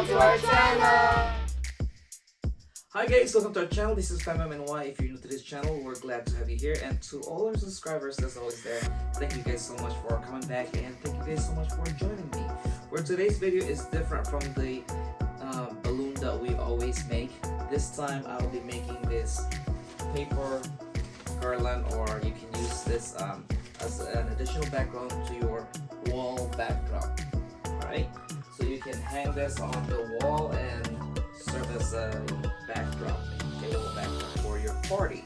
Welcome to our channel! Hi guys, welcome to our channel. This is FamMNY. If you're new to this channel, we're glad to have you here. And to all our subscribers that's always there, thank you guys so much for coming back, and thank you guys so much for joining me. Where today's video is different from the balloon that we always make. This time I'll be making this paper garland, or you can use this as an additional background to your wall backdrop. Alright, so you can hang this on the wall and serve as a backdrop, a little backdrop for your party.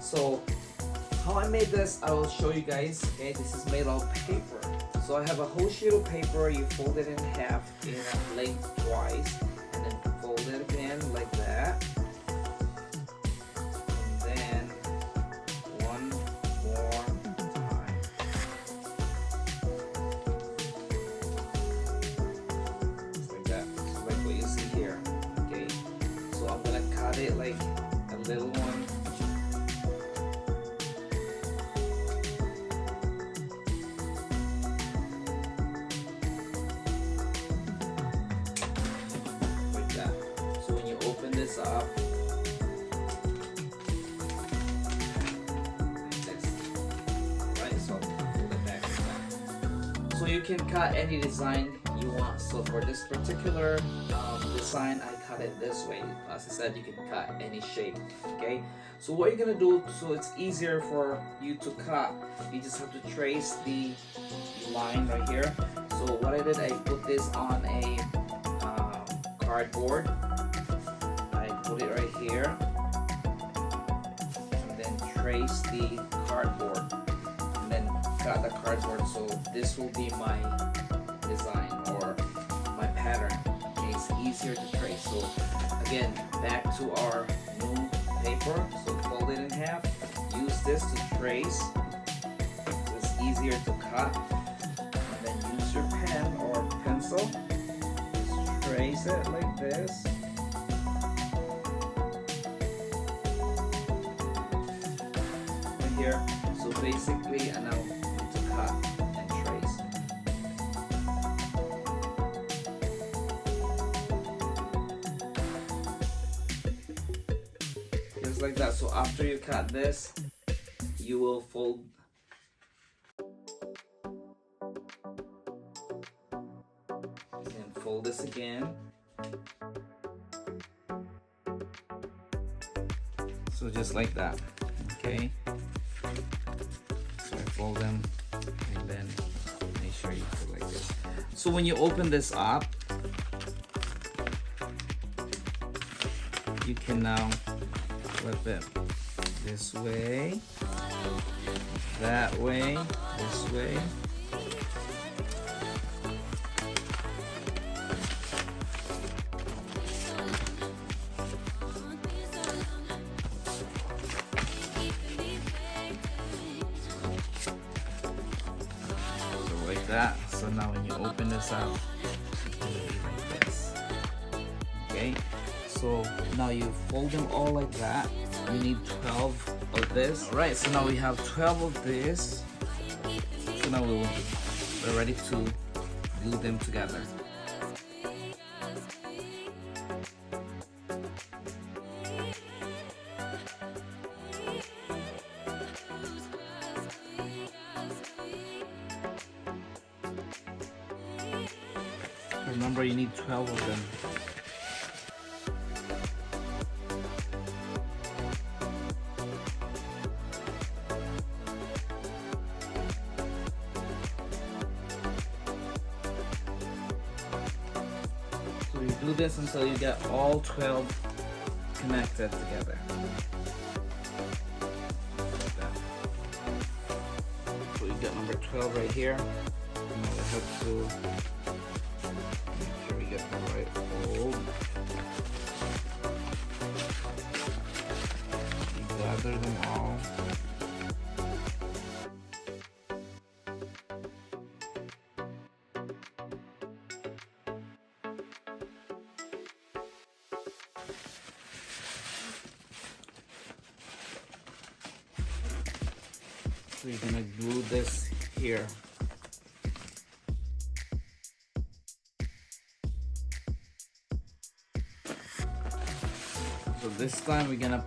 So how I made this, I will show you guys. Okay, this is made of paper. So I have a whole sheet of paper. You fold it in half in lengthwise, and then fold it again like that. And then one more time. Just like that. So like what you see here. Okay. So I'm gonna cut it like a little one. This up like this. Alright, so fold it back like that. So you can cut any design you want. So for this particular design, I cut it this way. As I said, you can cut any shape. Okay, so what you're gonna do, so it's easier for you to cut, you just have to trace the line right here. So what I did, I put this on a cardboard. Put it right here, and then trace the cardboard, and then cut the cardboard. So this will be my design or my pattern. Okay, it's easier to trace. So again, back to our new paper. So fold it in half. Use this to trace. So it's easier to cut. And then use your pen or pencil. Just trace it like this. Here. So basically, I now need to cut and trace. Just like that. So after you cut this, you will fold. And fold this again. So just like that. Okay. So I fold them, and then make sure you put like this. So when you open this up, you can now flip it this way, that way, this way. That. So now when you open this up, it's gonna be like this. Okay, so now you fold them all like that. You need 12 of this. All right, so now we have 12 of this. So now we're ready to glue them together. Remember, you need 12 of them. So you do this until you get all 12 connected together. Like that. So you got number 12 right here. Now we have to get the right fold. You gather them all. So you're gonna glue this here. So this time we're gonna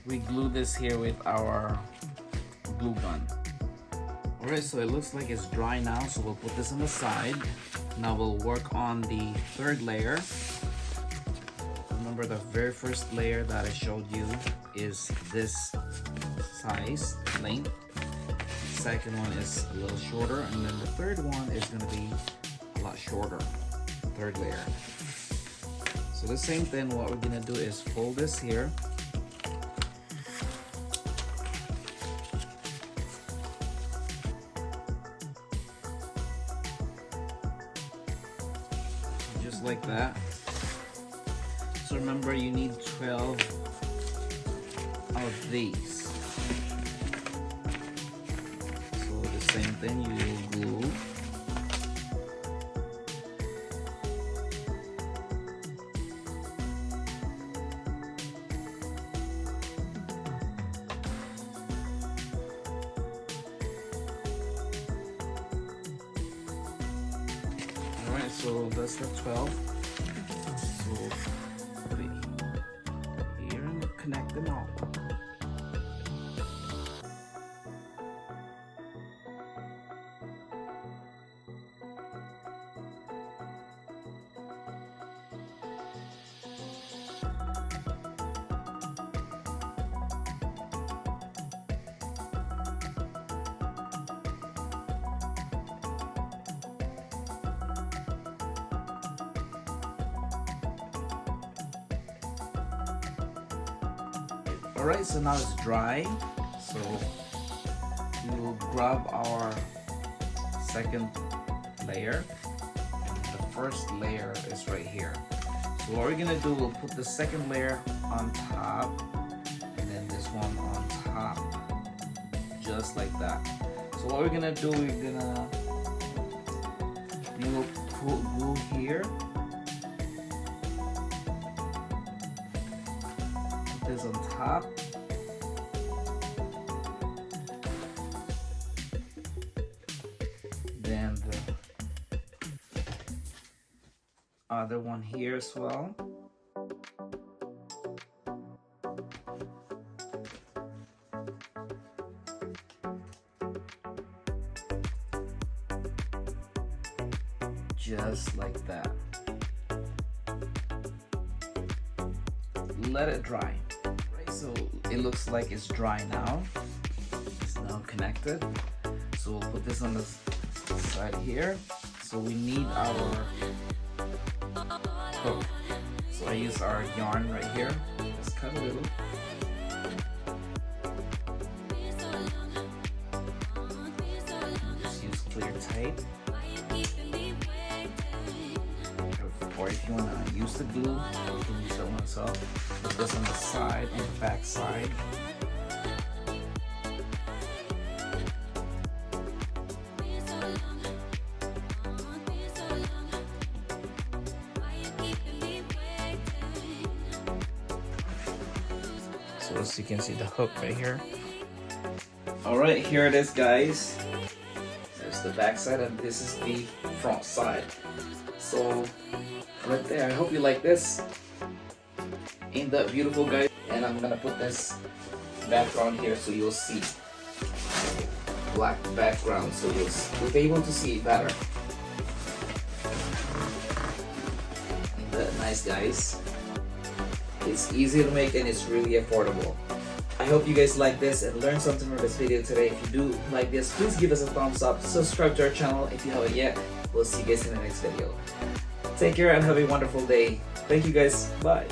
we glue this here with our glue gun. Alright, so it looks like it's dry now, so we'll put this on the side. Now we'll work on the third layer. Remember, the very first layer that I showed you is this size, length. The second one is a little shorter, and then the third one is going to be a lot shorter, the third layer. So the same thing, what we're going to do is fold this here. Just like that. So remember, you need 12 of these. So the same thing, you glue. Alright, so that's the 12. So put it here and connect them all. Alright, so now it's dry. So we will grab our second layer. And the first layer is right here. So what we're gonna do, we'll put the second layer on top and then this one on top. Just like that. So what we're gonna do, we will put glue here. This on top. Then the other one here as well. Just like that. Let it dry. So it looks like it's dry now. It's now connected. So we'll put this on the side here. So we need our hook. So I use our yarn right here. Just cut a little. Just use clear tape. Or if you want to use the glue, you can use that one as well. Put this on the side, on the back side. So as you can see, the hook right here. Alright, here it is, guys. There's the back side and this is the front side. So right there, I hope you like this. Ain't that beautiful, guys? And I'm gonna put this background here so you'll see. Black background so you'll be able to see it better. Ain't that nice, guys? It's easy to make and it's really affordable. I hope you guys like this and learned something from this video today. If you do like this, please give us a thumbs up. Subscribe to our channel if you haven't yet. We'll see you guys in the next video. Take care and have a wonderful day. Thank you guys. Bye.